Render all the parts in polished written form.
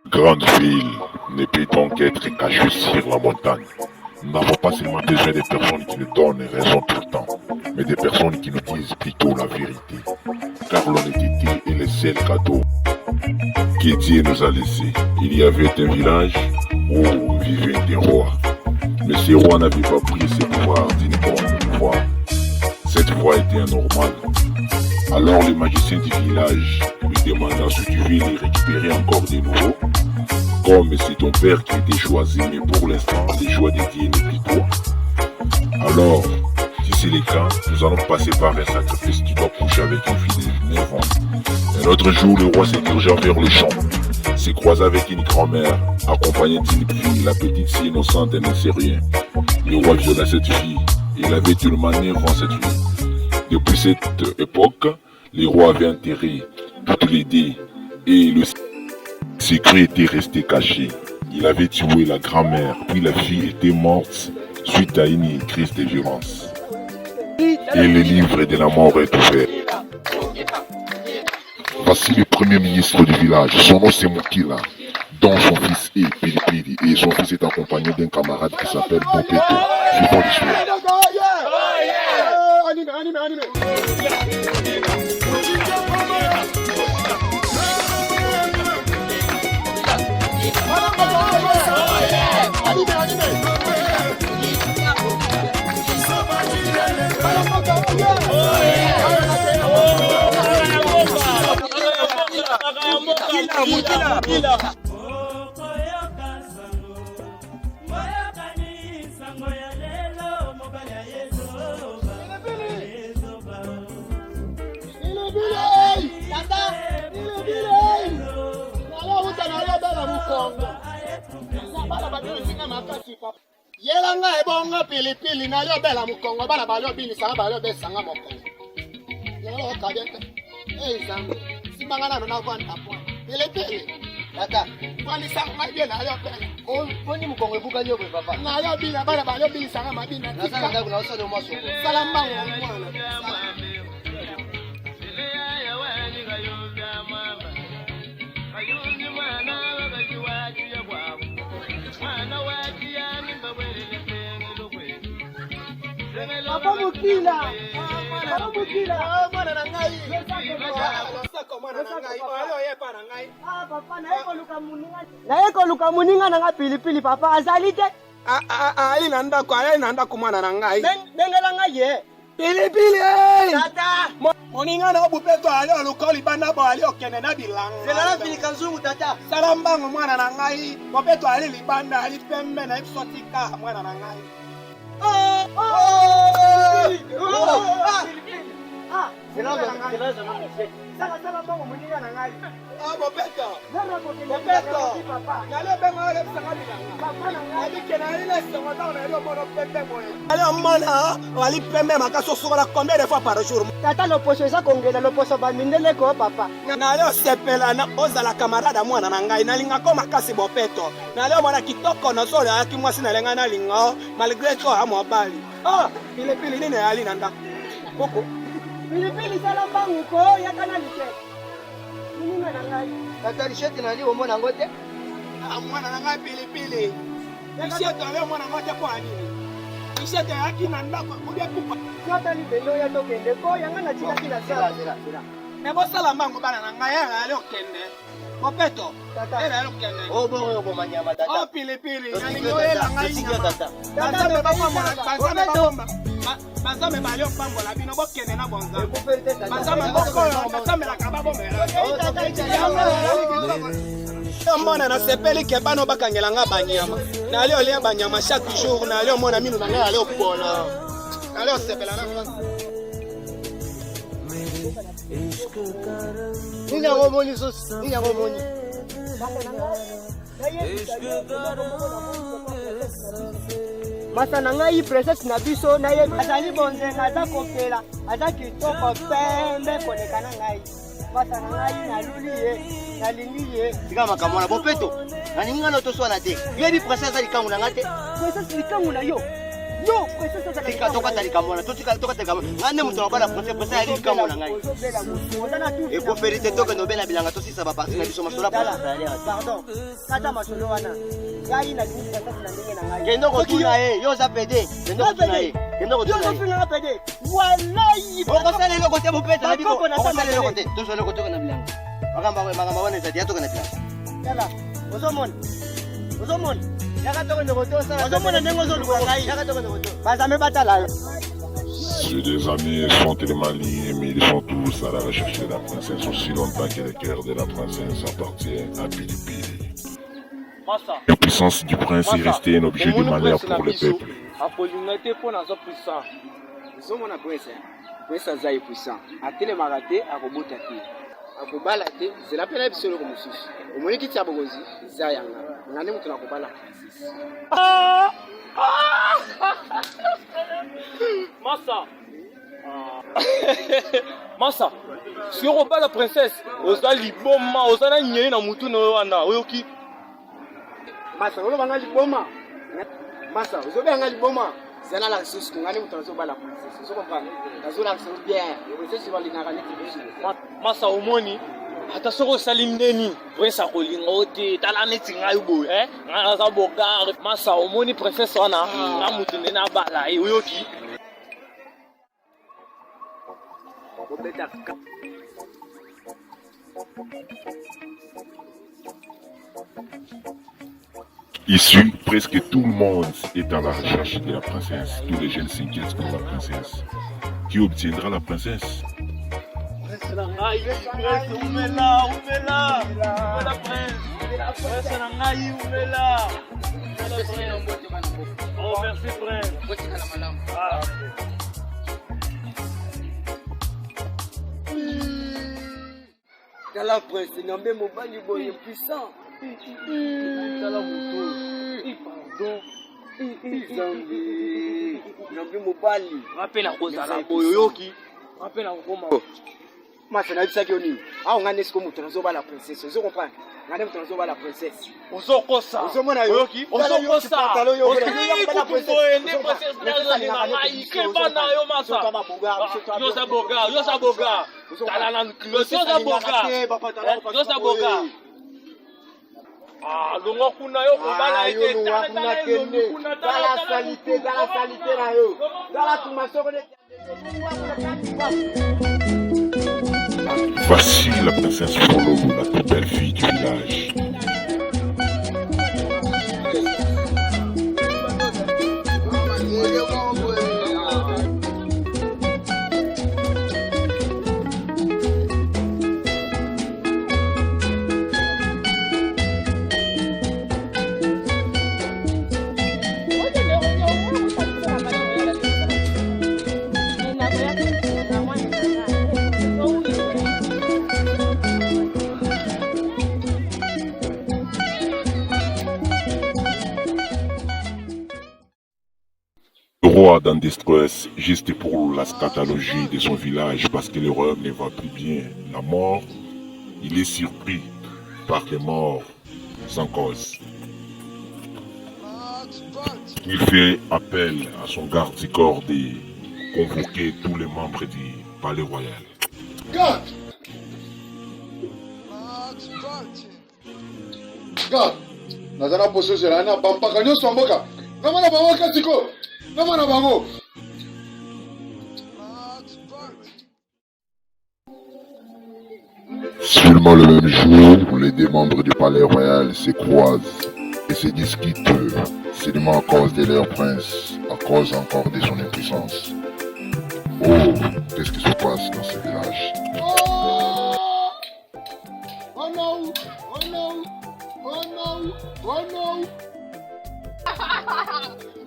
Grande ville ne peut donc être cachée sur la montagne. Nous n'avons pas seulement besoin des personnes qui nous donnent raison tout le temps, mais des personnes qui nous disent plutôt la vérité. Car l'honnêteté est le seul cadeau que Dieu nous a laissé. Il y avait un village où vivait un roi. Mais ce roi n'avait pas pris ses pouvoirs d'une bonne voie. Cette voie était anormale. Alors le magicien du village lui demanda si tu veux les récupérer encore de nouveau. Comme c'est ton père qui était choisi, mais pour l'instant, le choix de Dieu n'est plus toi. Alors, si c'est le cas, nous allons passer par un sacrifice. Tu dois coucher avec une fille de 9 ans. Un autre jour, le roi s'est dirigé vers le champ. S'est croisé avec une grand-mère, accompagnée d'une fille. La petite si innocente, elle ne sait rien. Le roi viola cette fille. Il avait une manière devant cette fille. Depuis cette époque, le roi avait enterré toutes les dés et le secret était resté caché. Il avait tué la grand-mère, puis la fille était morte suite à une crise de violence. Et le livre de la mort est ouvert. Voici le premier ministre du village. Son nom c'est Mukila, dont son fils est Pilipili. Et son fils est accompagné d'un camarade qui s'appelle Bopeto. Suivons l'histoire. Yelanga ebonga pilipili na yo bela mukongo bana balio bini sanga balio besanga mokongo. Yelo kabete. Zambe. Simangana na kwanda po. Pilipili. Tata, kwani sanga bien na yo bela. Poni mukongo ebuka nyo papa. Na yo bina bana balio bini sanga mabina. Na sanga ndaku na osado mwaso. Salamba mwana. Papa Mukila, Papa Mukila, Mwana na ngai. Sako mwana na ngai. Oyo yepa na ngai. Papa na eko luka muninga na nga pilipili papa azali te. Ina ndako mwana na ngai. Bengela ngai ye. Pilipili. Tata. Moninga na Bopeto ali olukoli bana bo ali okende na bilanga. Zelala pilika nzungu tata. Salambango mwana na ngai. Bopeto ali libanda ali pembe na isotika mwana na ngai. Combien de fois par jour? Tata loposo eza kongela loposo bamindele ko papa. Naleo sepela na ozala camarade mwana na ngai nalinga ko makasi Bopeto. Naleo mwana kitoko na solo ya kimwasi na lenga na linga malgré tout ha mobali. Pilipili nini ali nanda? Koko. Pilipili sala bangu ko yakana like. Nini na ngai? Tata lisheti na liwo mwana ngote? Mwana na ngai pilipili. Lisheti leo mwana ngote kwa nini? Lisheti yaki na ndako kudia kupa. Kota ni bendo ya tokende ko yangana tika kila sala. Nebo sala mbangu bana na ngai ali okende. Bopeto. Tata. Era ali okende. Boyo bo manyama tata. Pilipili. Nani ngoela ngai tata. Tata me ba mwana bazame ba bomba. Bazame ba leo pambola bino bokende na bonza. Bazame bokoyo bazame la kaba bomela. Mwana na sepeli ke bano bakangela nga banyama. Na leo lia banyama chaque jour na leo mona minu na nga leo pola. Na leo sepela na France. Ninya ngomoni sos, ninya ngomoni. Masa na ngai princesse na biso na ye azali bonze aza kopela aza kitoko pembe koleka na ngai. Masa na ngai naluli ye nalingi ye. Sika makambo na Bopeto. Na ninga no toswana te. Yebi princesse ali kangu na ngate. Princesse likangu na yo. Non, princesse ça tika toka talikamona totika toka talikamona ngane mutu ngabala princesse ali kamona ngai eko ferite toka nobela bilanga tosisa ba parti na biso masola pardon kata masolo wana ngai na lingi princesse na ndenge na ngai kendo ko tuna yo za pede kendo ko tuna kendo ko tuna yo finga pede wallahi oko sale loko te bopeta na biko oko sale loko te to sale loko toka na bilanga magamba wana za dia toka na bilanga yala ozomona yaka toka ndeko to sala ozomona ndengo zo luka ngai yaka toka ndeko to bazame batala. Sur des années, ils sont tellement liés, mais ils sont tous à la recherche de la princesse aussi longtemps que le cœur de la princesse appartient à Pili Pili. La puissance du prince est restée un objet de malheur pour le peuple. Massa, si on rebat la princesse, osa liboma, osa na nyeye na mutu na wana, oyoki. Massa, on va liboma. Massa, vous avez un liboma. C'est là la sauce qu'on a mis dans la princesse. Vous comprenez? La zone c'est bien. Vous savez si vous allez n'arrêter de Massa omoni, ata soko salimdeni, prince akolinga ote, tala neti ngai boy, ngana za boka. Massa omoni princesse wana, na mutu na bala, oyoki. Ici, presque tout le monde est à la recherche de la princesse. Tous les jeunes s'inquiètent pour la princesse. Qui obtiendra la princesse? Oh, merci, frère. Dans la presse, n'ambé mon bali boy puissant. Dans la moto. Pardon. Zambi. N'ambé mon bali. Rappelle la cause à la boyoki. Rappelle la ngoma. Massa na bisaki oni. Ah on ngane siko mutu nazoba la princesse. Vous comprenez? Ngane mutu nazoba la princesse. Ozokosa. Ozomona yo. Ozokosa. la Ah, longo kuna yo kobala ite la salité na yo. Dala tumasoko de Voici la princesse Follow, la plus belle fille du village. Le roi dans des stress, juste pour la scatologie de son village parce que le royaume ne va plus bien. La mort, il est surpris par les morts sans cause. Il fait appel à son garde du corps de convoquer tous les membres du palais royal. God! God! Nazana poso zelana bampaka nyonso mboka. Namana bango katiko. Namana bango. Seulement le même jour, les deux membres du palais royal se croisent et se discutent seulement à cause de leur prince, à cause encore de son impuissance. Oh, qu'est-ce qui se passe dans ce village? Oh no! Oh no! Oh no! Oh no!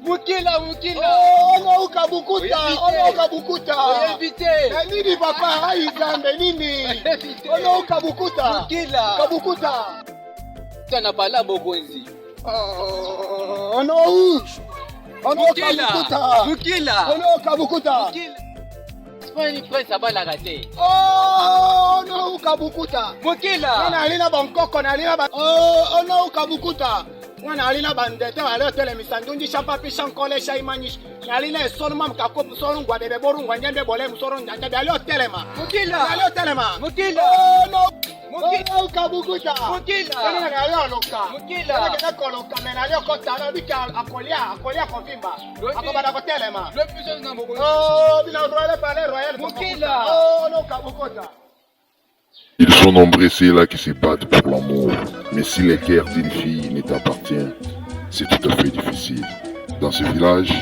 Mukila. Oh no kabukuta! Oh no kabukuta! Invité. Nini papa ai zambe nini? Oh no kabukuta! Mukila. Kabukuta! Tana bala bogonzi. Oh no! Oh no kabukuta! Mukila. Oh no kabukuta! Spani prince abala gate. Oh no kabukuta! Mukila. Nina alina bankoko na alina ba. Oh no kabukuta! Mwana alina bandete wale otele misandundi chapa pisha nkole shai manish. Alina solo mam kakopu solo ngwa bebe boru ngwa nyembe bole musoro njanja bale otelema. Mukila. Bale otelema. Mukila. Oh no. Mukila ukabukuta. Mukila. Nani ngale oloka. Mukila. Nani ngale oloka mena ali okota na bika akolia konfimba. Akobada kotelema. Le puissance na moko. Oh bina royal palais royal. Mukila. Oh no kabukuta. Ils sont nombreux ceux-là qui se battent pour l'amour, mais si les cœurs d'une fille ne t'appartient, c'est tout à fait difficile. Dans ce village,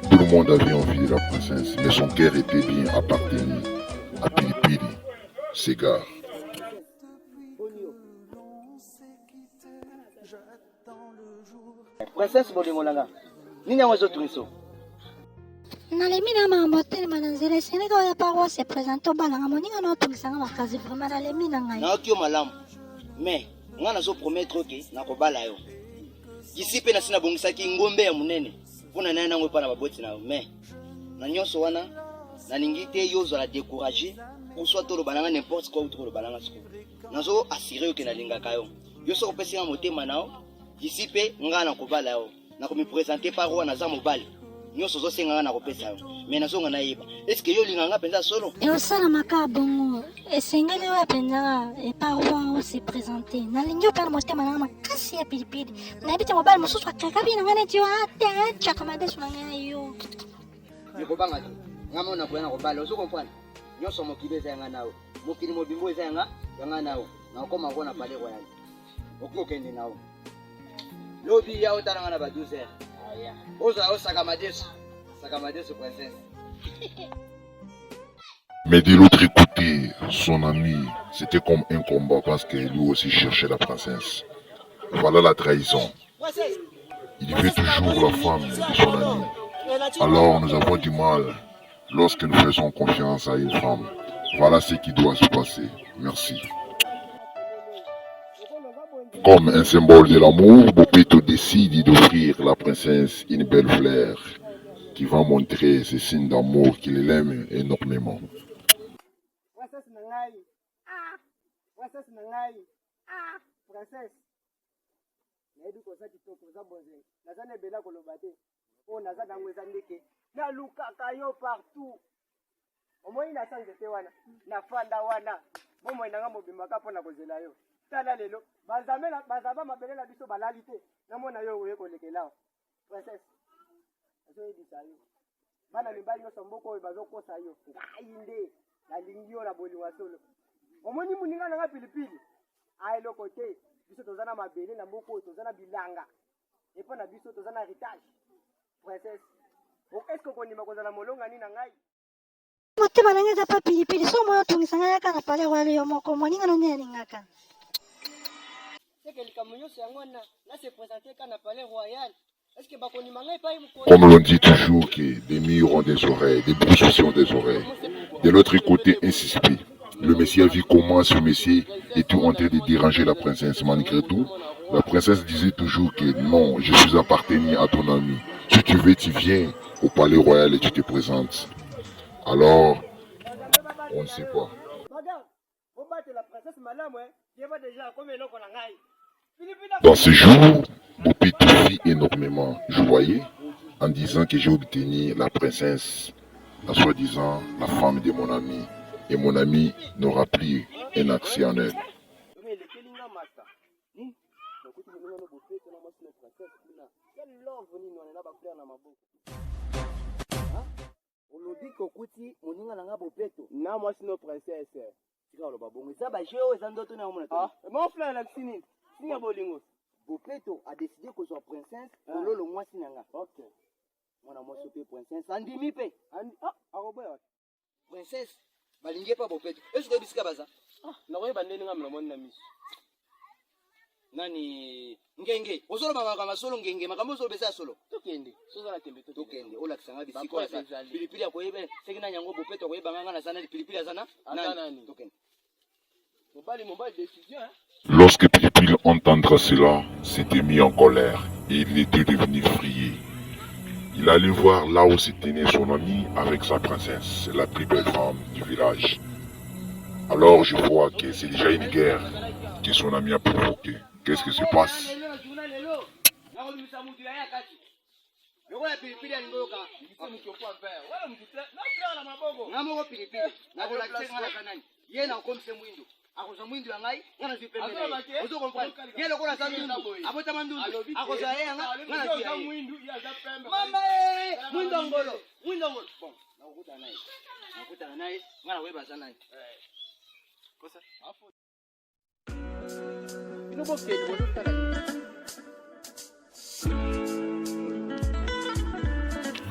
tout le monde avait envie de la princesse, mais son cœur était bien appartenu à Pilipili, Sega. Princesse Bolingolanga, nini yango ezotuniso? Nalemi na makambo telema na nzela esengeli oya paroisse se présente obalanga moninga na otungisanga makasi vraiment nalemi na ngai nayoki yo malamu mais ngai nazopromettre oke nakobala yo disi mpe nasi nabongisaki ngombe ya monene mpona naye nango epa na baboti na yo mais na nyonso wana nalingi te yo ozala découragé oswa toloba nanga n'importe quoi toloba nanga siko nazo assure oke nalingaka yo yo soki opesinga motema na yo disi mpe ngai nakobala yo nakomipresente par oyo naza mobali nyonso ozosenga na kopesa yo mais nazonga nayeba eske yo olinganga mpenza solo eosalamaka bongo esengeli oyo apenzaka eparoi osi présente nalingi opena motema nanga makasi ya pilipili nayebi te mobali mosusu akakabi na ngai neti yo ate atiaka madesu na ngai yo ekobanga te ngai mo nakoya na kobala ozo comprendre nyonso mokili eza yanga nayo mokili mobimbo eza yanga nayo nakokoma yango na palais royal okokende nayo lobi ya otalanga na ba 12 heures Mais de l'autre côté, son ami, c'était comme un combat parce que lui aussi cherchait la princesse. Voilà la trahison. Il veut toujours la femme de son ami. Alors nous avons du mal lorsque nous faisons confiance à une femme. Voilà ce qui doit se passer. Merci. Comme un symbole de l'amour, Bopeto décide d'offrir à la princesse une belle fleur qui va montrer ce signe d'amour qu'il l'aime énormément. Tala lelo bazaba mabele na biso balali te namona yo oye kolekela princesse azoyebisa yo bana mibali nyonso mboka oyo bazokosa yo ngai nde nalingi yo na bolingo solo omoni moninga nanga pilipili eloko te biso toza na mabele na mboka oyo toza na bilanga epo na biso toza na héritage princesse eske okondima kozala molonga nini na ngai motema na ngai eza pa pilipili so moyo otungisanga yaka na palais royal yo moko moninga no nde alingaka Comme l'on dit toujours que des murs ont des oreilles, des bouches aussi ont des oreilles. De l'autre côté, insisté. Le Messie a vu comment ce Messie est tout en train de déranger la princesse. Malgré tout, la princesse disait toujours que non, je suis appartenu à ton ami. Si tu veux, tu viens au palais royal et tu te présentes. Alors, on ne sait pas. Dans ce jour, Bopeto fit énormément joyeux en disant que j'ai obtenu la princesse, la soi-disant la femme de mon ami. Et mon ami n'aura plus un accès en elle. Mon frère, Bopeto a décidé que soit princesse pour le mois sinanga. Ok. Mon amour super princesse. Andimi pe. Princesse. Balingue pas Bopeto. Est-ce que tu baza? Na koyeba ndeni nga mlomo na miso. Nani ngenge. Osolo mama solo ngenge. Makambo solo besa solo. Tokende. Soza na tembe tokende. Ola kisanga bisiko asa. Pilipili akoyebe. Sekina nyango Bopeto akoyeba nganga na sana pilipili azana. Nani? Tokende. Mobile décision hein. Lorsque Pilipili entendra cela, s'était mis en colère et il était devenu frié. Il allait voir là où se tenait son ami avec sa princesse, la plus belle femme du village. Alors je vois que c'est déjà une guerre que son ami a provoquée. Qu'est-ce qui se passe? komisa mutu ya kati. Lokola pilipili ya ngoka. Ngamo pilipili. Na kola tsenga na kanani. Ye na komse mwindo. Akoza mwindo yangai, ngana zipembe. Ozo comprendre. Ye lokola sa mwindo. Abota mandundu. Akoza ye yanga, ngana zia. Mama mwindo ngolo. Mwindo ngolo. Bon, nakuta naye. Nakuta naye, ngana weba sana naye. Kosa. Afo.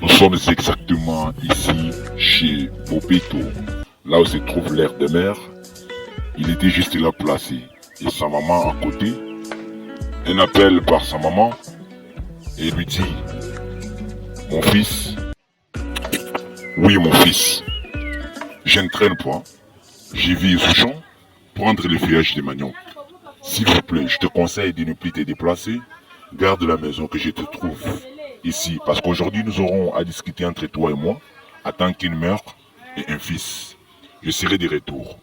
Nous sommes exactement ici chez Bopeto, là où se trouve l'air de mer. Il était juste là placé et sa maman à côté. Un appel par sa maman et lui dit: mon fils, oui mon fils, je ne traîne pas, j'y vis au champ, prendre les feuillages des maniocs. S'il vous plaît, je te conseille de ne plus te déplacer, garde la maison que je te trouve ici, parce qu'aujourd'hui nous aurons à discuter entre toi et moi, attends qu'il meure et un fils. Je serai de retour.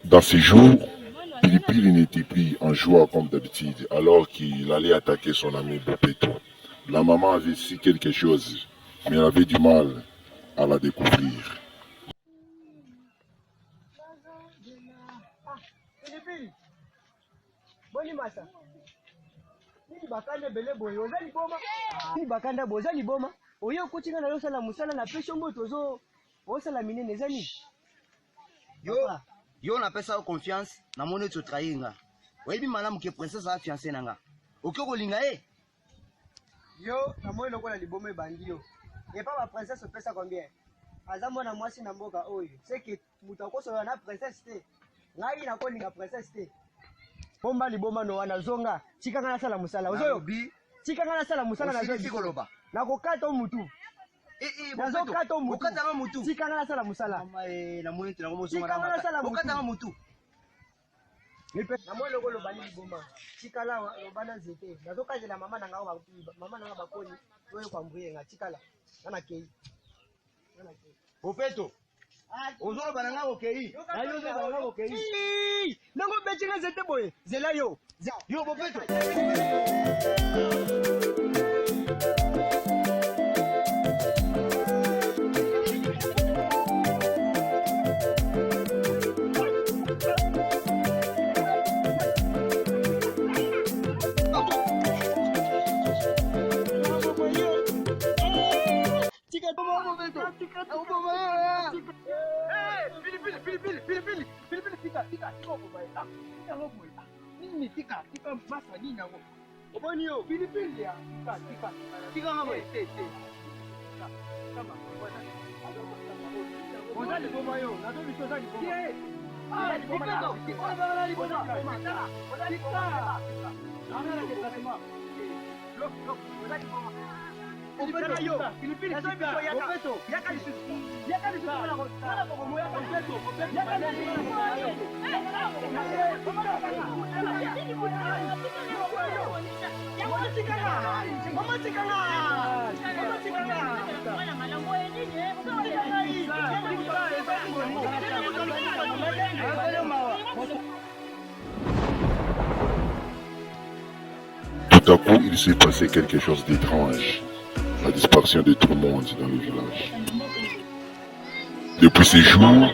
Dans ces jours, Pilipili n'était plus en joie comme d'habitude alors qu'il allait attaquer son ami Bopeto. La maman avait su quelque chose, mais elle avait du mal à la découvrir. Pilipili. Boni masa. Nini bakanda bele boyo oza liboma. Nini bakanda boza liboma. Oyo kutinga na yosala musala na pesho mboto zo. Osala minene zani. Yo na pesa confiance na mone to trahir. Oyebi malamu ke princesse a fiancé nanga. Okyo kolinga e. Yo na moyo lokola liboma ebandi yo. Et pas ma princesse pesa combien? Azambo na mwasi na mboka oyo. C'est que mutakoso na princesse te. Ngai na kolinga princesse te. Pomba liboma no wana zonga. Tika ngana sala musala. Ozoyo bi. Tika ngana sala musala na zoyo koloba. Na kokata mutu. Nazo kato mutu. Okata mutu. Tika ngana sala musala. Na moyo tina ngomo zonga na. Okata mutu. Na moyo lokolo bali liboma. Tika la lobana nzete. Nazo kazela mama nanga ba mama nanga bakoni. Oyo kwa mbrie nga tika la. Nana kei. Nana kei. Bopeto. Ozo bananga okei. Ayo zo bananga okei. Nango bechinga nzete boye. Zela yo. Yo Bopeto. Tout à coup, il s'est passé quelque chose d'étrange. La disparition de tout le monde dans le village. Depuis ces jours,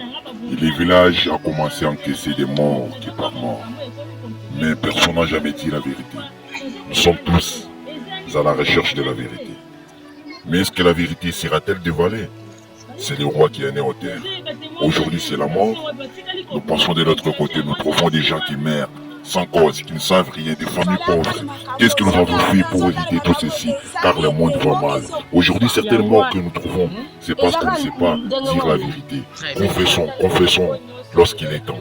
le village a commencé à encaisser des morts qui par mort. Mais personne n'a jamais dit la vérité. Nous sommes tous à la recherche de la vérité. Mais est-ce que la vérité sera-t-elle dévoilée? C'est le roi qui est né en terre. Aujourd'hui, c'est la mort. Nous pensons de l'autre côté, nous trouvons des gens qui meurent sans cause, qui ne savent rien, des familles pauvres. Qu'est-ce que nous avons fait pour éviter tout ceci? Car le monde va mal. Aujourd'hui, certaines morts que nous trouvons, c'est parce qu'on ne sait pas dire la vérité. Confessons lorsqu'il est temps.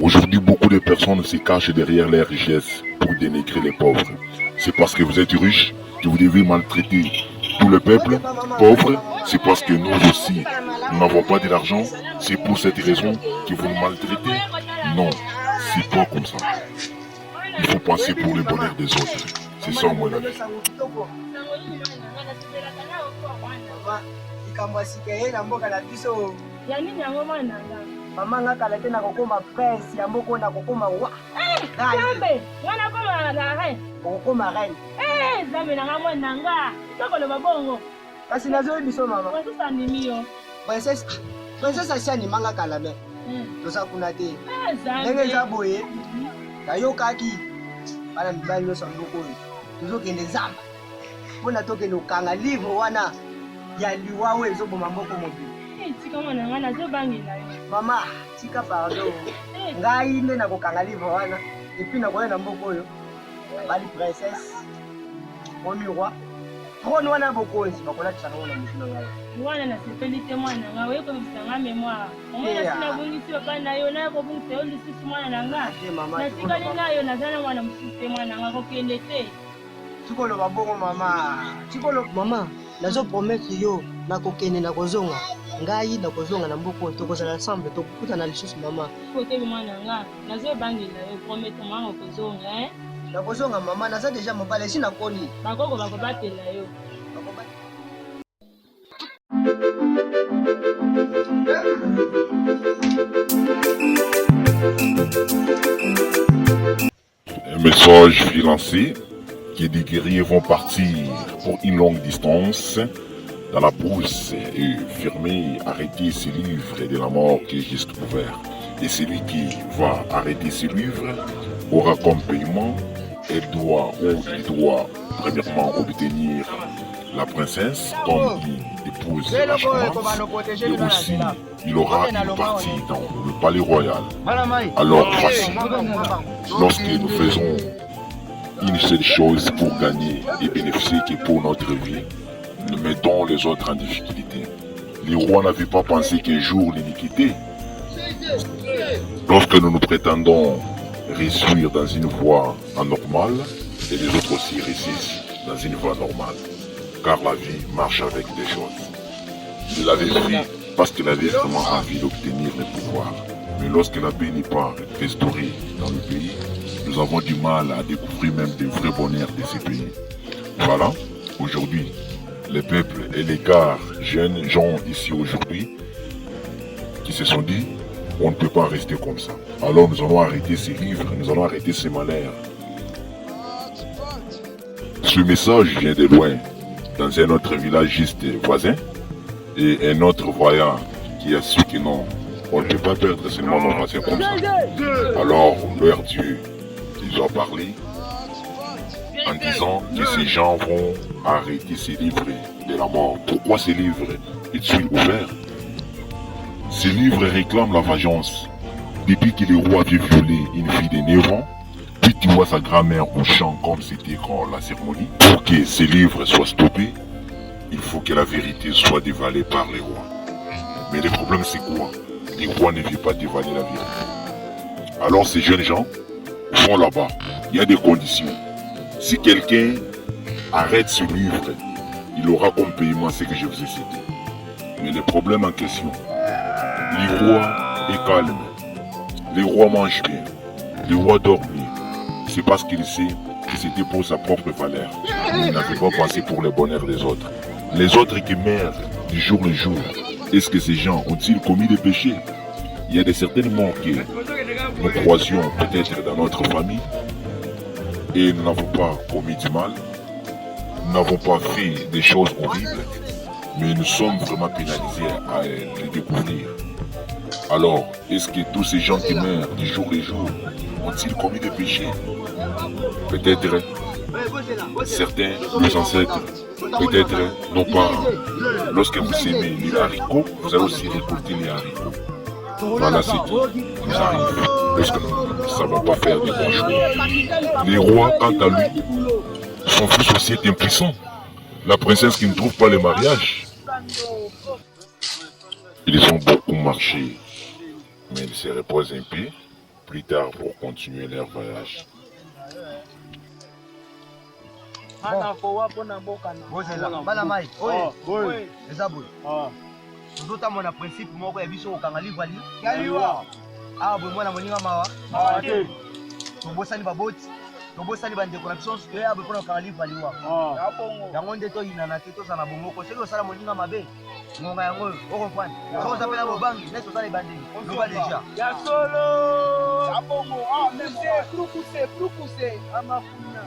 Aujourd'hui, beaucoup de personnes se cachent derrière les richesses pour dénigrer les pauvres. C'est parce que vous êtes riches que vous devez maltraiter tout le peuple pauvre. C'est parce que nous aussi, nous n'avons pas de l'argent, c'est pour cette raison que vous nous maltraitez. Non, c'est pas comme ça. Il faut penser pour le bonheur des autres. C'est ça, moi, la vie. Mama ngakala tena kokoma prince ya mboko na kokoma wa. Zambe, mwana koma la reine. Kokoma reine. Zambe na ngamwa nanga. Toko lo babongo. Kasi nazo biso mama. Kwa sasa ni mio. Princesse asiani manga kala me. Tosa kuna te. Zambe. Ndenge za boye. Kayo kaki. Bana mbali no samboko. Tuzo kende zamba. Bona toke no kanga livre wana ya liwawe zo boma mboko mobi. Tika mwana ngana zo bangela yo. Mama, tika pardon. Ngai nde na kokanga livre wana. Et puis na koya na mboko oyo. Bali princesse. Omi roi. Trône wana bokonzi bakola tsana wana mutuna ngai. Mwana na sepeli te mwana nga we ko bisanga memoire. Mwana sina bungisi baba na yo na ko bungisi yo lisusu mwana nanga. Na tika lenga yo na zana mwana musite mwana nga ko kende te. Tikolo babongo mama. Tikolo mama, nazo promettre yo na kokende na kozonga. Ngai na kozonga na mboko tokozala ensemble tokuta na lisusu mama. Ko te mwana nga. Nazo bangela yo promettre mwana kozonga Na kozonga mama naza deja mobale sina koni. Bakoko bakobatela yo. Un message fut lancé que des guerriers vont partir pour une longue distance dans la brousse et fermer, arrêter ces livres de la mort qui est juste ouvert. Et celui qui va arrêter ces livres aura comme paiement, il doit premièrement obtenir la princesse comme une épouse charmante et aussi il aura une partie dans le palais royal. Alors voici, lorsque nous faisons une seule chose pour gagner et bénéficier que pour notre vie, nous mettons les autres en difficulté. Les rois n'avaient pas pensé qu'un jour l'iniquité, lorsque nous nous prétendons réussir dans une voie anormale, et les autres aussi réussissent dans une voie normale. Car la vie marche avec des choses. Il l'avait fait parce qu'il avait vraiment envie d'obtenir le pouvoir. Mais lorsque la paix n'est pas restaurée dans le pays, nous avons du mal à découvrir même des vrais bonheurs de ces pays. Voilà, aujourd'hui, les peuples et les gars jeunes gens ici aujourd'hui qui se sont dit on ne peut pas rester comme ça. Alors nous allons arrêter ces livres, nous allons arrêter ces malheurs. Ce message vient de loin, dans un autre village juste voisin, et un autre voyant qui a su que non, on ne peut pas perdre seulement nos voisins comme ça. Alors leur Dieu, ils ont parlé en disant que ces gens vont arrêter ces livres de la mort. Pourquoi ces livres est-il ouvert? Ces livres réclament la vengeance. Depuis que le roi avait violé une fille de 9 ans, puis tu vois sa grand-mère au champ comme c'était quand la cérémonie. Pour que ces livres soient stoppés, il faut que la vérité soit dévalée par les rois. Mais le problème c'est quoi? Les rois ne veulent pas dévaler la vérité. Alors ces jeunes gens vont là-bas. Il y a des conditions. Si quelqu'un arrête ce livre, il aura comme paiement ce que je vous ai cité. Mais le problème en question, les rois est calme. Les rois mangent bien. Les rois dorment bien. C'est parce qu'il sait que c'était pour sa propre valeur. Il n'avait pas pensé pour le bonheur des autres. Les autres qui meurent du jour au jour, est-ce que ces gens ont-ils commis des péchés? Il y a de certaines morts que nous croisions peut-être dans notre famille et nous n'avons pas commis du mal. Nous n'avons pas fait des choses horribles, mais nous sommes vraiment pénalisés à les découvrir. Alors, est-ce que tous ces gens qui meurent du jour au jour ont-ils commis des péchés? Peut-être certains, nos ancêtres, peut-être nos parents. Lorsque vous semez les haricots, vous allez aussi récolter les haricots. Voilà ce qui nous arrive lorsque nous ne savons pas faire de bons choix. Les rois, quant à lui, son fils aussi est impuissant. La princesse qui ne trouve pas le mariage. Ils ont beaucoup marché, mais ils se reposent un peu plus tard pour continuer leur voyage. tozotambola na principe moko ya biso kokanga livre aliwa awa boye mwana moninga mawa tobosani baboti tobosani bandeko na biso nyonso toya boye mpona kokanga livre aliwa yango nde toyinana te tozala na bomoko soki osala moninga mabe ngonga yango oyo okomprendre soki oza mpe na bobangi neti osala ebandeli loba deja ya solo abongo flukuse amafuna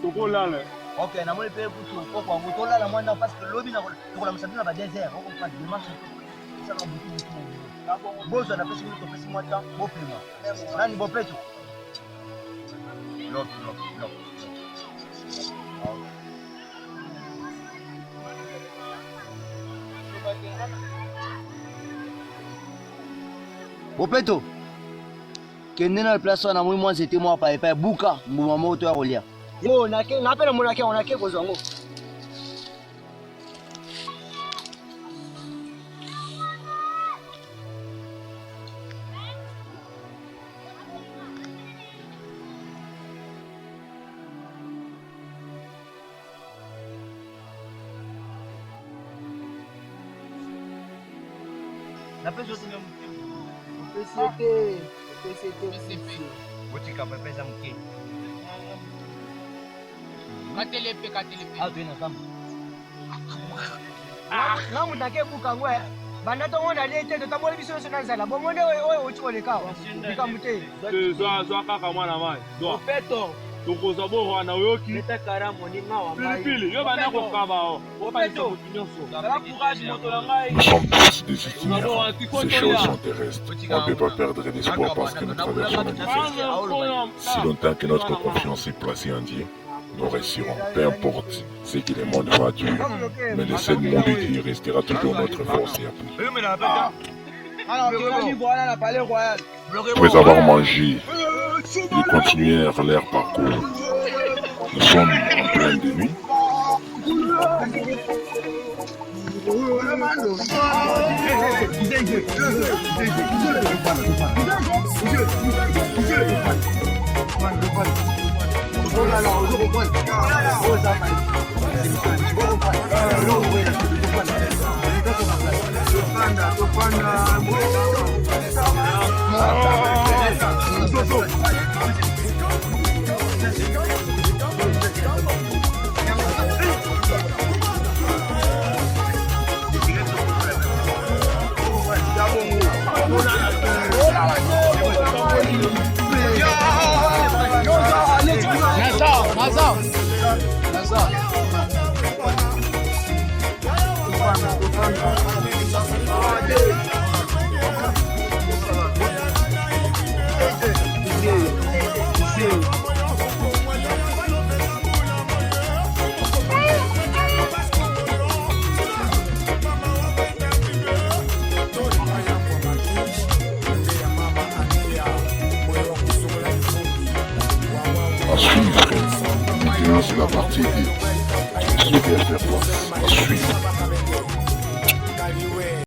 tokolala ok namoni mpe kutu poko yango tolala mwana parce que lobi tokolamisa bino na ba désert okomprendre demarche esalaka butu bozwa napesi bino topesi mwa temps bopema nani bopeto bopeto kende na place wana moi mwa nzete mwa paepae buka mbuma moko to ya kolia yo nga mpe na monaki yango nake kozwa ngo napesi otinga botika pepesa moke katelepe toyena zamba nga mutu ake buka ngo banda tongonda lie te totamboli biso nyonso na nzala bongo nde oyo oti koleka likambo te zwa kaka mwana mai opeto tokozwa borwana oyoki pilipili yo banda kokaba opanisa motu nyonso zala courage moto na ngai Nous sommes tous des itinérants. Ces choses sont terrestres. On ne peut pas perdre l'espoir parce que nous traversons la difficile. Si longtemps que notre confiance est placée en Dieu, nous réussirons. Peu importe ce que le monde va dire, mais le seul mot de Dieu restera toujours notre force et appui. Après avoir mangé, ils continuèrent leur parcours. Nous sommes en pleine de nuit. À suivre, maintenant c'est la partie 2. Ce qu'il y a à faire, à suivre.